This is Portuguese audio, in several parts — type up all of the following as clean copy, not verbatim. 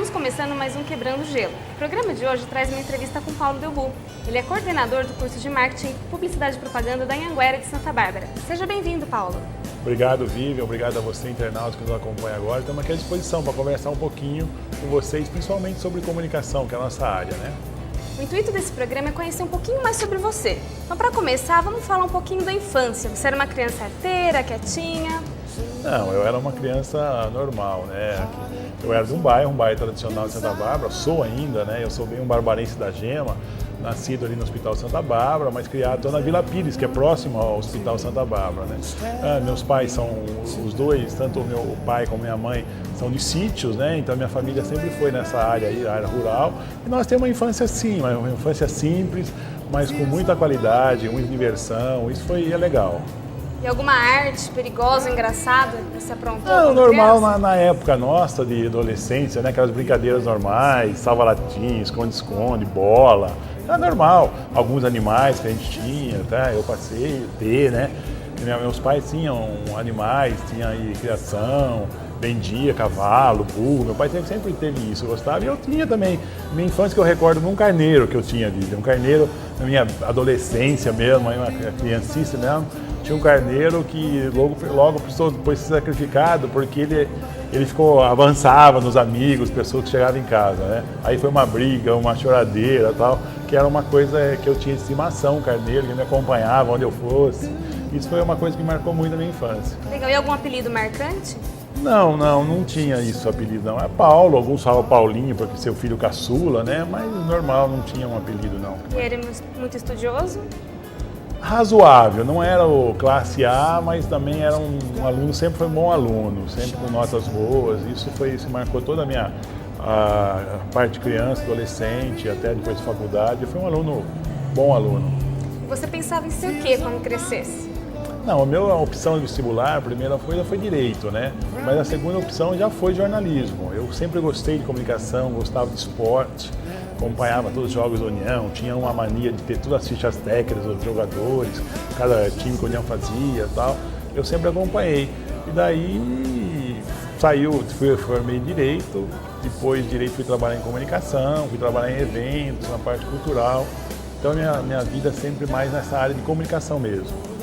Estamos começando mais um Quebrando o Gelo. O programa de hoje traz uma entrevista com Paulo Delbu. Ele é coordenador do curso de Marketing, Publicidade e Propaganda da Anhanguera de Santa Bárbara. Seja bem-vindo, Paulo. Obrigado, Vivian. Obrigado a você, internauta, que nos acompanha agora. Estamos aqui à disposição para conversar um pouquinho com vocês, principalmente sobre comunicação, que é a nossa área, né? O intuito desse programa é conhecer um pouquinho mais sobre você. Então, para começar, vamos falar um pouquinho da infância. Você era uma criança arteira, quietinha? Não, eu era uma criança normal, né? Eu era de um bairro tradicional de Santa Bárbara, sou ainda, né? Eu sou bem um barbarense da Gema, nascido ali no Hospital Santa Bárbara, mas criado na Vila Pires, que é próximo ao Hospital Santa Bárbara, né? Meus pais são os dois, tanto o meu pai como minha mãe, são de sítios, né? Então minha família sempre foi nessa área aí, área rural. E nós temos uma infância assim, uma infância simples, mas com muita qualidade, muita diversão. Isso é legal. E alguma arte perigosa, engraçada, que você aprontou? Não, normal na época nossa de adolescência, né? Aquelas brincadeiras normais, salva-latim, esconde-esconde, bola. Era normal. Alguns animais que a gente tinha, tá? Eu passei a ter, né? Meus pais tinham animais, tinha aí criação, vendia cavalo, burro. Meu pai sempre teve isso, eu gostava. E eu tinha também, minha infância que eu recordo num carneiro que eu tinha ali. Um carneiro na minha adolescência mesmo, aí uma criancice mesmo. Tinha um carneiro que logo precisou depois ser sacrificado porque ele avançava nos amigos, pessoas que chegavam em casa, né? Aí foi uma briga, uma choradeira e tal, que era uma coisa que eu tinha de estimação, o carneiro, que me acompanhava onde eu fosse. Isso foi uma coisa que marcou muito a minha infância. Legal. E algum apelido marcante? Não tinha isso, apelido não. É Paulo, alguns falam Paulinho, porque seu filho caçula, né? Mas normal, não tinha um apelido não. E era muito estudioso? Razoável, não era o classe A, mas também era um aluno, sempre foi um bom aluno, sempre com notas boas. Isso marcou toda a minha parte de criança, adolescente, até depois de faculdade. Foi um bom aluno. E você pensava em ser o quê quando crescesse? Não, a minha opção de vestibular, a primeira coisa foi direito, né? Mas a segunda opção já foi jornalismo. Eu sempre gostei de comunicação, gostava de esporte, acompanhava todos os jogos da União, tinha uma mania de ter todas as fichas técnicas dos jogadores, cada time que a União fazia e tal. Eu sempre acompanhei. E daí formei direito, depois de direito fui trabalhar em comunicação, fui trabalhar em eventos, na parte cultural. Então minha vida é sempre mais nessa área de comunicação mesmo.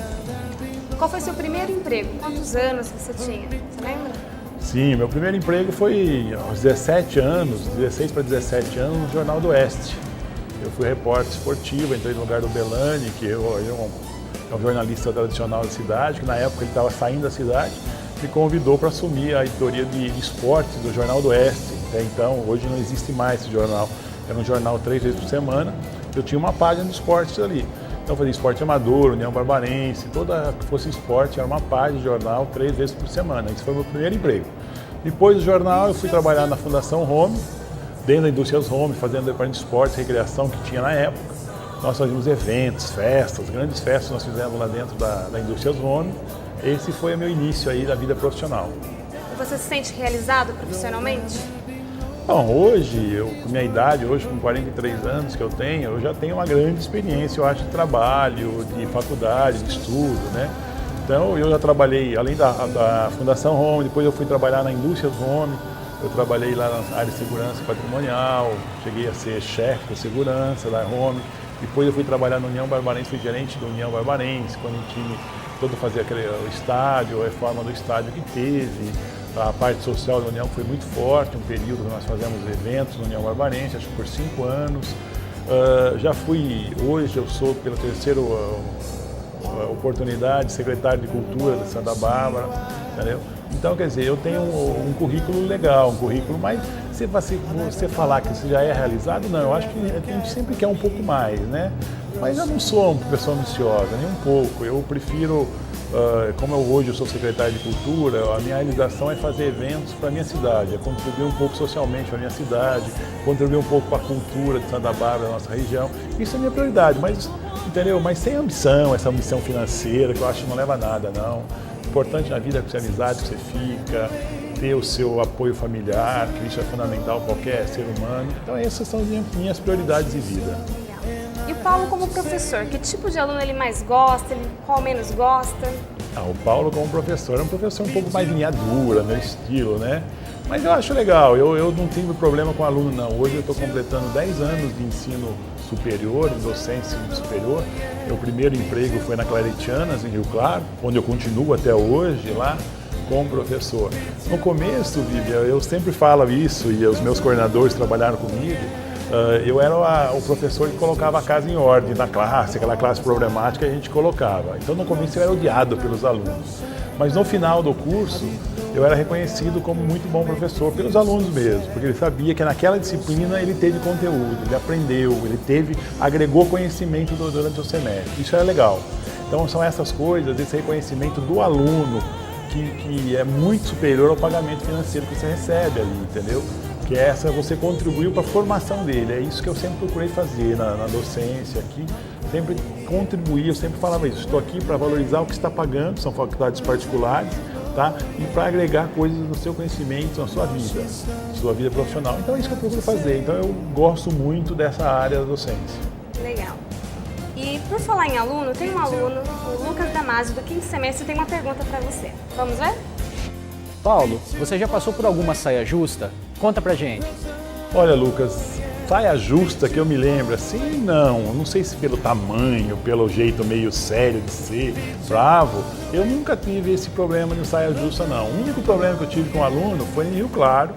Qual foi seu primeiro emprego? Quantos anos você tinha? Você lembra? Sim, meu primeiro emprego foi aos 17 anos, 16 para 17 anos, no Jornal do Oeste. Eu fui repórter esportivo, entrei no lugar do Belani, que é um jornalista tradicional da cidade, que na época ele estava saindo da cidade, me convidou para assumir a editoria de esportes do Jornal do Oeste. Até então, hoje não existe mais esse jornal, era um jornal 3 vezes por semana, eu tinha uma página de esportes ali. Então eu fazia esporte amador, União Barbarense, toda que fosse esporte, era uma página de jornal 3 vezes por semana. Esse foi o meu primeiro emprego. Depois do jornal eu fui trabalhar na Fundação Home, dentro da Indústrias Home, fazendo departamento de esporte e recreação que tinha na época. Nós fazíamos eventos, festas, grandes festas nós fizemos lá dentro da Indústrias Home. Esse foi o meu início aí da vida profissional. E você se sente realizado profissionalmente? Bom, hoje, com minha idade, hoje com 43 anos que eu tenho, eu já tenho uma grande experiência, eu acho, de trabalho, de faculdade, de estudo, né? Então, eu já trabalhei, além da Fundação Home, depois eu fui trabalhar na Indústrias Home, eu trabalhei lá na área de segurança patrimonial, cheguei a ser chefe de segurança da Home, depois eu fui trabalhar na União Barbarense, fui gerente da União Barbarense, quando o time todo fazia o estádio, a reforma do estádio que teve. A parte social da União foi muito forte, um período que nós fazemos eventos na União Barbarense, acho que por 5 anos. Hoje eu sou pela terceira oportunidade, secretário de Cultura de Santa Bárbara, entendeu? Então, quer dizer, eu tenho um currículo legal, mas se você falar que isso já é realizado, não, eu acho que a gente sempre quer um pouco mais, né? Mas eu não sou uma pessoa ambiciosa, nem um pouco, eu prefiro... como hoje eu sou secretário de Cultura, a minha realização é fazer eventos para a minha cidade, é contribuir um pouco socialmente para a minha cidade, contribuir um pouco para a cultura de Santa Bárbara, da nossa região. Isso é a minha prioridade, entendeu? Mas sem ambição, essa ambição financeira, que eu acho que não leva a nada, não. O importante na vida é que a amizade que você fica, ter o seu apoio familiar, que isso é fundamental para qualquer ser humano. Então essas são as minhas prioridades de vida. E o Paulo como professor, que tipo de aluno ele mais gosta, qual menos gosta? O Paulo como professor é um professor um pouco mais linha dura, meu estilo, né? Mas eu acho legal, eu não tive problema com aluno não. Hoje eu estou completando 10 anos de ensino superior, de docência superior. Meu primeiro emprego foi na Claretianas, em Rio Claro, onde eu continuo até hoje lá como professor. No começo, Vivian, eu sempre falo isso e os meus coordenadores trabalharam comigo. Eu era o professor que colocava a casa em ordem na classe, aquela classe problemática a gente colocava. Então no começo eu era odiado pelos alunos. Mas no final do curso, eu era reconhecido como muito bom professor pelos alunos mesmo, porque ele sabia que naquela disciplina ele teve conteúdo, ele aprendeu, agregou conhecimento durante o semestre. Isso é legal. Então são essas coisas, esse reconhecimento do aluno, que é muito superior ao pagamento financeiro que você recebe ali, entendeu? Que você contribuiu para a formação dele. É isso que eu sempre procurei fazer na docência aqui. Sempre contribuir, eu sempre falava isso. Estou aqui para valorizar o que está pagando, são faculdades particulares, tá? E para agregar coisas no seu conhecimento, na sua vida profissional. Então é isso que eu procuro fazer. Então eu gosto muito dessa área da docência. Legal. E por falar em aluno, tem um aluno, o Lucas Damasio, do 5º semestre, tem uma pergunta para você. Vamos ver? Paulo, você já passou por alguma saia justa? Conta pra gente. Olha, Lucas, saia justa que eu me lembro, assim, não sei se pelo tamanho, pelo jeito meio sério de ser, bravo, eu nunca tive esse problema de saia justa, não. O único problema que eu tive com um aluno foi em Rio Claro.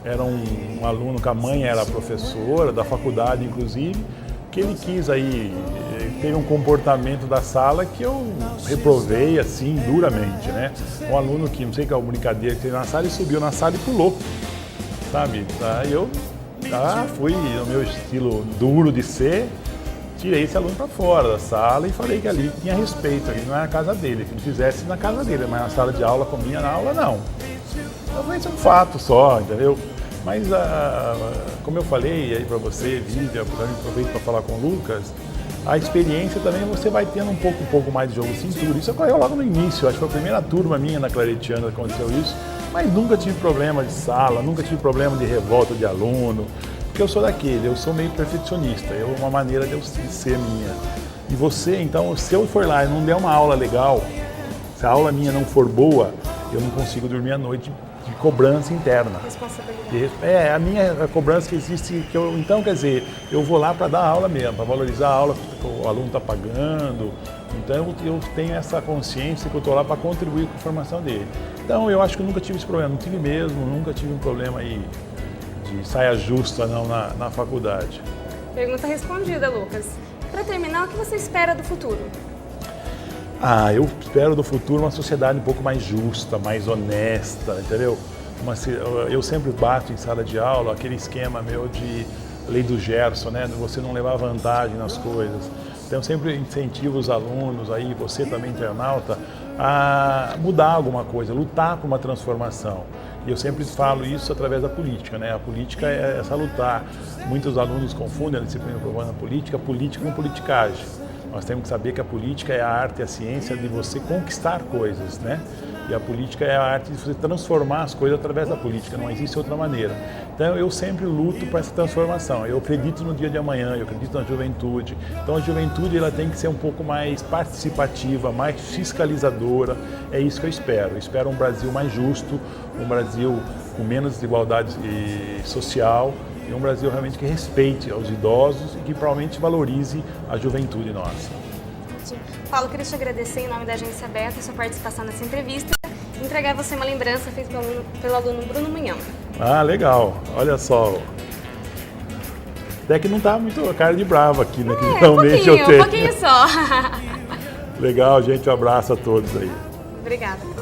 Era um aluno que a mãe era professora, da faculdade inclusive, que ele quis aí, teve um comportamento da sala que eu reprovei assim duramente, né? Um aluno que, não sei qual brincadeira que teve na sala, ele subiu na sala e pulou, sabe? Aí eu fui no meu estilo duro de ser, tirei esse aluno para fora da sala e falei que ali tinha respeito, ali não era a casa dele, que ele fizesse na casa dele, mas na sala de aula, comigo na aula, não. Então isso é um fato só, entendeu? Mas, como eu falei aí para você, Vivian, eu aproveito para falar com o Lucas, a experiência também você vai tendo um pouco mais de jogo de cintura. Isso ocorreu logo no início, acho que foi a primeira turma minha na Claretiana que aconteceu isso, mas nunca tive problema de sala, nunca tive problema de revolta de aluno, porque eu sou daquele, eu sou meio perfeccionista, é uma maneira de eu ser minha. E você, então, se eu for lá e não der uma aula legal, se a aula minha não for boa, eu não consigo dormir à noite de cobrança interna. Responsabilidade. A minha cobrança que existe, então, quer dizer, eu vou lá para dar aula mesmo, para valorizar a aula que o aluno está pagando. Então, eu tenho essa consciência que eu estou lá para contribuir com a formação dele. Então, eu acho que eu nunca tive esse problema, não tive mesmo, nunca tive um problema aí de saia justa não na faculdade. Pergunta respondida, Lucas. Para terminar, o que você espera do futuro? Eu espero do futuro uma sociedade um pouco mais justa, mais honesta, entendeu? Eu sempre bato em sala de aula aquele esquema meu de lei do Gerson, né? De você não levar vantagem nas coisas. Então eu sempre incentivo os alunos, aí você também internauta, a mudar alguma coisa, lutar por uma transformação. E eu sempre falo isso através da política, né? A política é essa lutar. Muitos alunos confundem a disciplina provando a política com politicagem. Nós temos que saber que a política é a arte e a ciência de você conquistar coisas, né? E a política é a arte de você transformar as coisas através da política, não existe outra maneira. Então eu sempre luto para essa transformação. Eu acredito no dia de amanhã, eu acredito na juventude. Então a juventude ela tem que ser um pouco mais participativa, mais fiscalizadora. É isso que eu espero. Eu espero um Brasil mais justo, um Brasil com menos desigualdade social, e um Brasil realmente que respeite aos idosos e que provavelmente valorize a juventude nossa. Paulo, queria te agradecer em nome da Agência Aberta a sua participação nessa entrevista e entregar a você uma lembrança feita pelo aluno Bruno Munhão. Legal. Olha só. Até que não tá muito cara de bravo aqui, né? Que realmente um pouquinho só. Legal, gente. Um abraço a todos aí. Obrigada.